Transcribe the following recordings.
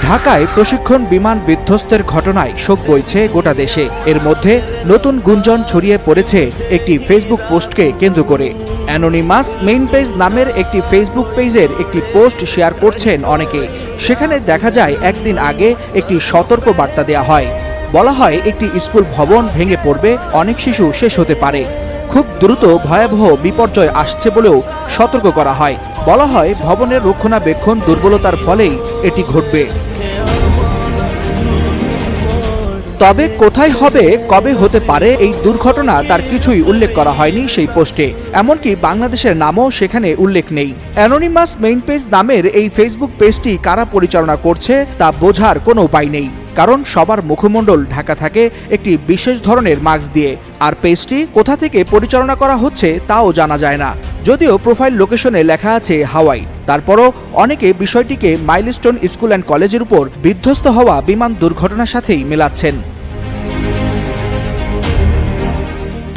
ঢাকায় প্রশিক্ষণ বিমান বিধ্বস্তের ঘটনায় শোক বইছে গোটা দেশে। এর মধ্যে নতুন গুঞ্জন ছড়িয়ে পড়েছে একটি ফেসবুক পোস্টকে কেন্দ্র করে। অ্যানোনিমাস মেইন পেজ নামের একটি ফেসবুক পেজের একটি পোস্ট শেয়ার করছেন অনেকে। সেখানে দেখা যায় একদিন আগে একটি সতর্ক বার্তা দেওয়া হয়। বলা হয় একটি স্কুল ভবন ভেঙে পড়বে, অনেক শিশু শেষ হতে পারে। খুব দ্রুত ভয়াবহ বিপর্যয় আসছে বলেও সতর্ক করা হয়। বলা হয় ভবনের রক্ষণাবেক্ষণ দুর্বলতার ফলেই এটি ঘটবে। তবে কোথায় হবে, কবে হতে পারে এই দুর্ঘটনা তার কিছুই উল্লেখ করা হয়নি সেই পোস্টে। এমনকি বাংলাদেশের নামও সেখানে উল্লেখ নেই। অ্যানোনিমাস মেইন পেজ নামের এই ফেসবুক পেজটি কারা পরিচালনা করছে তা বোঝার কোনো উপায় নেই, কারণ সবার মুখমণ্ডল ঢাকা থাকে একটি বিশেষ ধরনের মাস্ক দিয়ে। আর পেজটি কোথা থেকে পরিচালনা করা হচ্ছে তাও জানা যায় না। যদিও প্রোফাইল লোকেশনে লেখা আছে হাওয়াই, তারপরও অনেকে বিষয়টিকে মাইলস্টোন স্কুল অ্যান্ড কলেজের উপর বিধ্বস্ত হওয়া বিমান দুর্ঘটনার সাথেই মেলাচ্ছেন।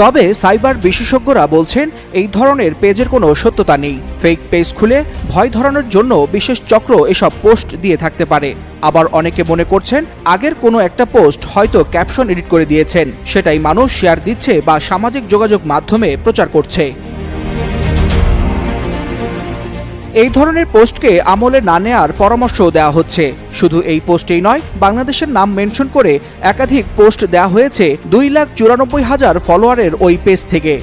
তবে সাইবার বিশেষজ্ঞরা বলছেন এই ধরনের পেজের কোনো সত্যতা নেই। ফেক পেজ খুলে ভয় ধরানোর জন্য বিশেষ চক্র এসব পোস্ট দিয়ে থাকতে পারে। আবার অনেকে মনে করছেন আগের কোনো একটা পোস্ট হয়তো ক্যাপশন এডিট করে দিয়েছেন, সেটাই মানুষ শেয়ার দিচ্ছে বা সামাজিক যোগাযোগ মাধ্যমে প্রচার করছে। এই ধরনের পোস্টকে আমলে না নেওয়ার পরামর্শ দেওয়া হচ্ছে। শুধু এই পোস্টেই নয়, বাংলাদেশের নাম মেনশন করে একাধিক পোস্ট দেওয়া হয়েছে 2,94,000 ফলোয়ারের ওই পেজ থেকে।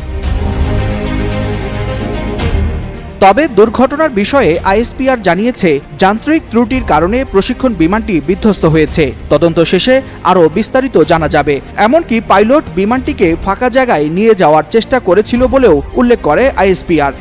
তবে দুর্ঘটনার বিষয়ে আইএসপিআর জানিয়েছে যান্ত্রিক ত্রুটির কারণে প্রশিক্ষণ বিমানটি বিধ্বস্ত হয়েছে। তদন্ত শেষে আরও বিস্তারিত জানা যাবে। এমনকি পাইলট বিমানটিকে ফাঁকা জায়গায় নিয়ে যাওয়ার চেষ্টা করেছিল বলেও উল্লেখ করে আইএসপিআর।